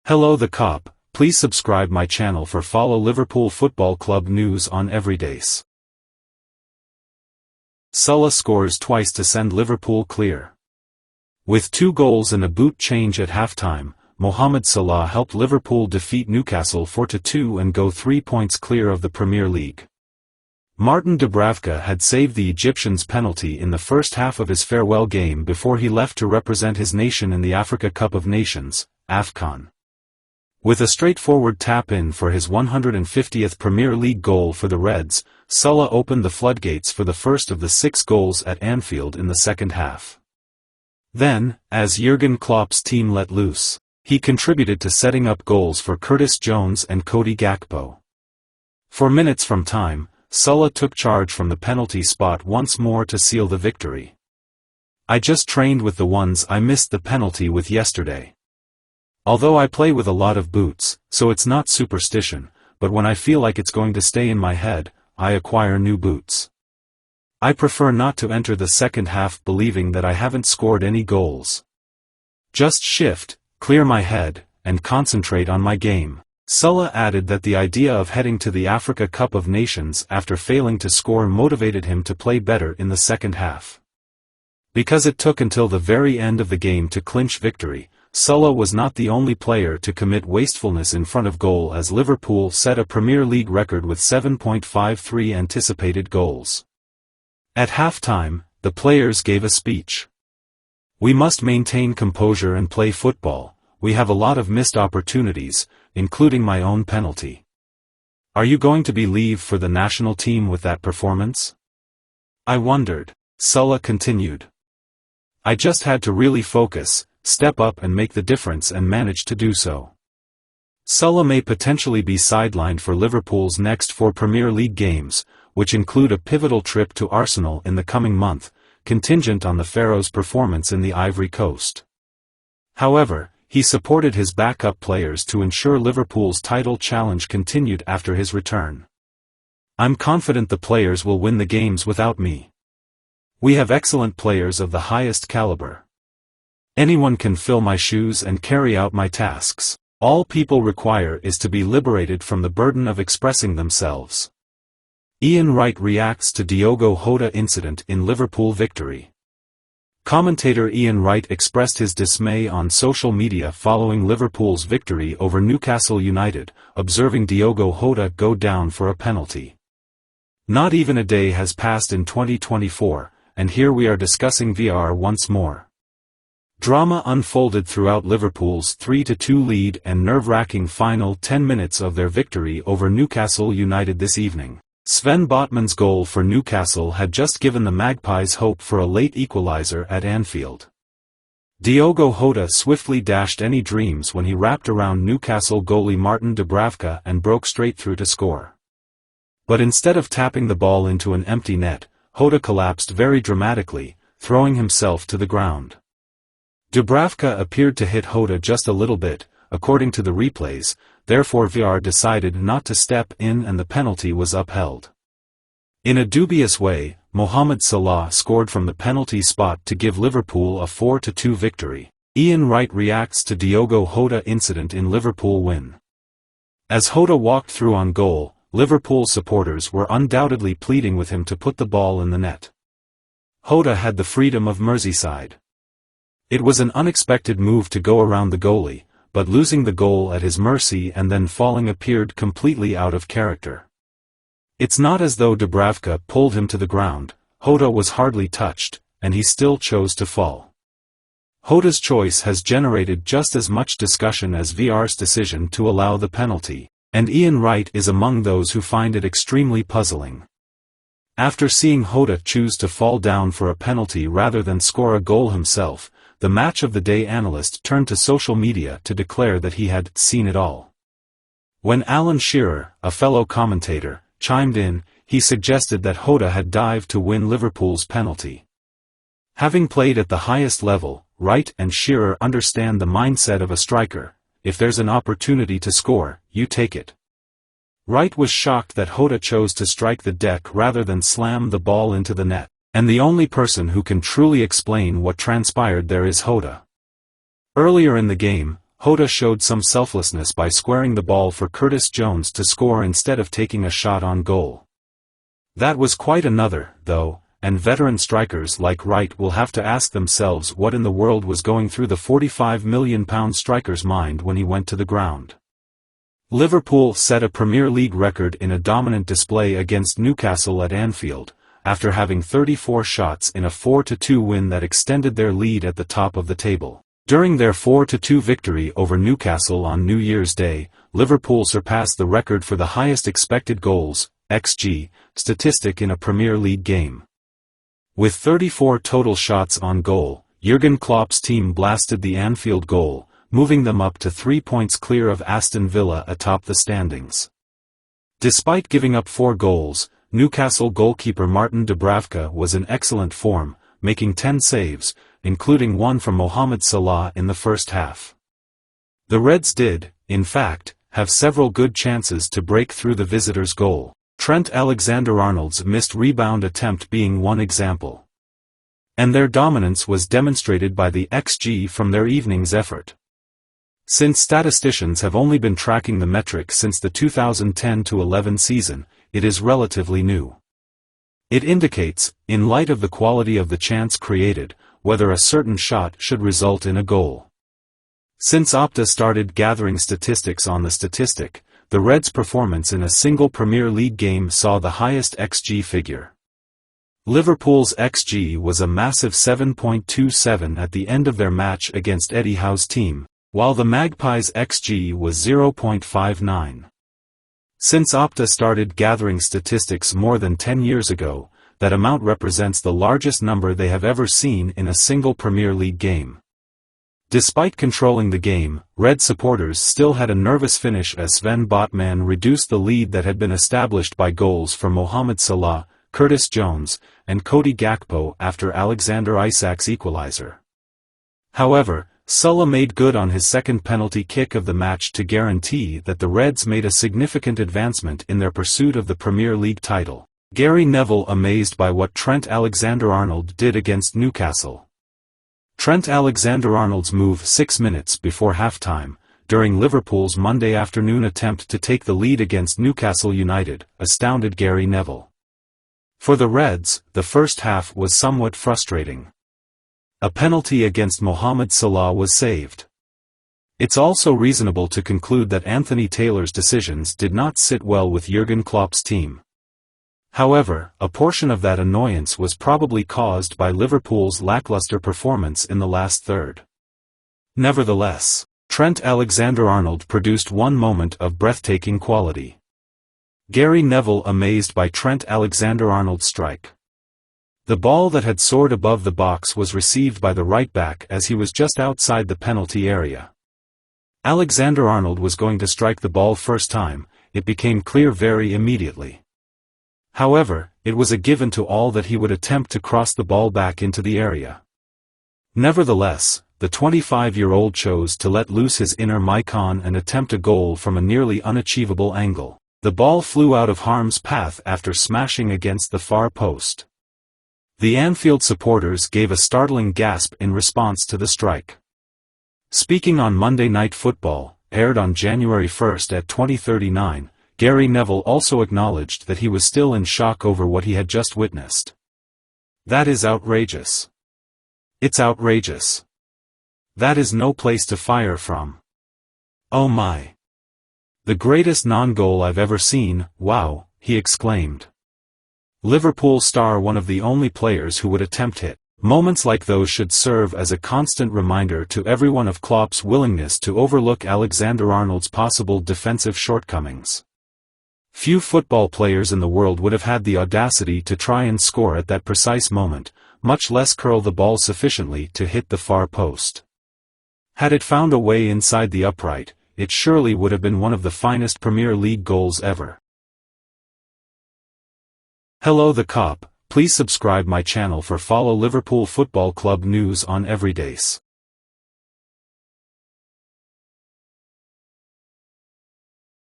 Hello the cop, please subscribe my channel for follow Liverpool Football Club news on every days. Salah scores twice to send Liverpool clear. With 2 goals and a boot change at halftime, Mohamed Salah helped Liverpool defeat Newcastle 4-2 and go 3 points clear of the Premier League. Martin Dubravka had saved the Egyptians' penalty in the first half of his farewell game before he left to represent his nation in the Africa Cup of Nations, AFCON. With a straightforward tap-in for his 150th Premier League goal for the Reds, Salah opened the floodgates for the first of the 6 goals at Anfield in the second half. Then, as Jurgen Klopp's team let loose, he contributed to setting up goals for Curtis Jones and Cody Gakpo. For minutes from time, Salah took charge from the penalty spot once more to seal the victory. "I just trained with the ones I missed the penalty with yesterday. Although I play with a lot of boots, so it's not superstition, but when I feel like it's going to stay in my head, I acquire new boots. I prefer not to enter the second half believing that I haven't scored any goals. Just shift, clear my head, and concentrate on my game." Salah added that the idea of heading to the Africa Cup of Nations after failing to score motivated him to play better in the second half. Because it took until the very end of the game to clinch victory, Salah was not the only player to commit wastefulness in front of goal as Liverpool set a Premier League record with 7.53 anticipated goals. At halftime, the players gave a speech. "We must maintain composure and play football. We have a lot of missed opportunities, including my own penalty. Are you going to be leave for the national team with that performance? I wondered," Salah continued. "I just had to really focus, step up and make the difference and manage to do so." Salah may potentially be sidelined for Liverpool's next 4 Premier League games, which include a pivotal trip to Arsenal in the coming month, contingent on the Pharaohs' performance in the Ivory Coast. However, he supported his backup players to ensure Liverpool's title challenge continued after his return. "I'm confident the players will win the games without me. We have excellent players of the highest caliber. Anyone can fill my shoes and carry out my tasks. All people require is to be liberated from the burden of expressing themselves." Ian Wright reacts to Diogo Jota incident in Liverpool victory. Commentator Ian Wright expressed his dismay on social media following Liverpool's victory over Newcastle United, observing Diogo Jota go down for a penalty. "Not even a day has passed in 2024, and here we are discussing VAR once more." Drama unfolded throughout Liverpool's 3-2 lead and nerve-wracking final 10 minutes of their victory over Newcastle United this evening. Sven Botman's goal for Newcastle had just given the Magpies hope for a late equalizer at Anfield. Diogo Jota swiftly dashed any dreams when he wrapped around Newcastle goalie Martin Dubravka and broke straight through to score. But instead of tapping the ball into an empty net, Jota collapsed very dramatically, throwing himself to the ground. Dubravka appeared to hit Jota just a little bit, according to the replays, therefore VAR decided not to step in and the penalty was upheld. In a dubious way, Mohamed Salah scored from the penalty spot to give Liverpool a 4-2 victory. Ian Wright reacts to Diogo Jota incident in Liverpool win. As Jota walked through on goal, Liverpool supporters were undoubtedly pleading with him to put the ball in the net. Jota had the freedom of Merseyside. It was an unexpected move to go around the goalie, but losing the goal at his mercy and then falling appeared completely out of character. It's not as though Dubravka pulled him to the ground. Jota was hardly touched, and he still chose to fall. Jota's choice has generated just as much discussion as VAR's decision to allow the penalty, and Ian Wright is among those who find it extremely puzzling. After seeing Jota choose to fall down for a penalty rather than score a goal himself, the Match of the Day analyst turned to social media to declare that he had seen it all. When Alan Shearer, a fellow commentator, chimed in, he suggested that Jota had dived to win Liverpool's penalty. Having played at the highest level, Wright and Shearer understand the mindset of a striker. If there's an opportunity to score, you take it. Wright was shocked that Jota chose to strike the deck rather than slam the ball into the net. And the only person who can truly explain what transpired there is Jota. Earlier in the game, Hoda showed some selflessness by squaring the ball for Curtis Jones to score instead of taking a shot on goal. That was quite another, though, and veteran strikers like Wright will have to ask themselves what in the world was going through the £45 million striker's mind when he went to the ground. Liverpool set a Premier League record in a dominant display against Newcastle at Anfield, after having 34 shots in a 4-2 win that extended their lead at the top of the table. During their 4-2 victory over Newcastle on New Year's Day, Liverpool surpassed the record for the highest expected goals, XG, statistic in a Premier League game. With 34 total shots on goal, Jurgen Klopp's team blasted the Anfield goal, moving them up to 3 points clear of Aston Villa atop the standings. Despite giving up 4 goals, Newcastle goalkeeper Martin Dubravka was in excellent form, making 10 saves, including one from Mohamed Salah in the first half. The Reds did, in fact, have several good chances to break through the visitors' goal, Trent Alexander-Arnold's missed rebound attempt being one example. And their dominance was demonstrated by the XG from their evening's effort. Since statisticians have only been tracking the metric since the 2010-11 season, it is relatively new. It indicates, in light of the quality of the chance created, whether a certain shot should result in a goal. Since Opta started gathering statistics on the statistic, the Reds' performance in a single Premier League game saw the highest XG figure. Liverpool's XG was a massive 7.27 at the end of their match against Eddie Howe's team, while the Magpies' XG was 0.59. Since Opta started gathering statistics more than 10 years ago, that amount represents the largest number they have ever seen in a single Premier League game. Despite controlling the game, Red supporters still had a nervous finish as Sven Botman reduced the lead that had been established by goals from Mohamed Salah, Curtis Jones, and Cody Gakpo after Alexander Isak's equalizer. However, Salah made good on his second penalty kick of the match to guarantee that the Reds made a significant advancement in their pursuit of the Premier League title. Gary Neville amazed by what Trent Alexander-Arnold did against Newcastle. Trent Alexander-Arnold's move 6 minutes before halftime, during Liverpool's Monday afternoon attempt to take the lead against Newcastle United, astounded Gary Neville. For the Reds, the first half was somewhat frustrating. A penalty against Mohamed Salah was saved. It's also reasonable to conclude that Anthony Taylor's decisions did not sit well with Jurgen Klopp's team. However, a portion of that annoyance was probably caused by Liverpool's lackluster performance in the last third. Nevertheless, Trent Alexander-Arnold produced one moment of breathtaking quality. Gary Neville amazed by Trent Alexander-Arnold's strike. The ball that had soared above the box was received by the right-back as he was just outside the penalty area. Alexander-Arnold was going to strike the ball first time, it became clear very immediately. However, it was a given to all that he would attempt to cross the ball back into the area. Nevertheless, the 25-year-old chose to let loose his inner Maicon and attempt a goal from a nearly unachievable angle. The ball flew out of harm's path after smashing against the far post. The Anfield supporters gave a startling gasp in response to the strike. Speaking on Monday Night Football, aired on January 1 at 20:39, Gary Neville also acknowledged that he was still in shock over what he had just witnessed. "That is outrageous. It's outrageous. That is no place to fire from. Oh my. The greatest non-goal I've ever seen, wow," he exclaimed. Liverpool star one of the only players who would attempt it. Moments like those should serve as a constant reminder to everyone of Klopp's willingness to overlook Alexander-Arnold's possible defensive shortcomings. Few football players in the world would have had the audacity to try and score at that precise moment, much less curl the ball sufficiently to hit the far post. Had it found a way inside the upright, it surely would have been one of the finest Premier League goals ever. Hello the Cop, please subscribe my channel for follow Liverpool Football Club news on everydays.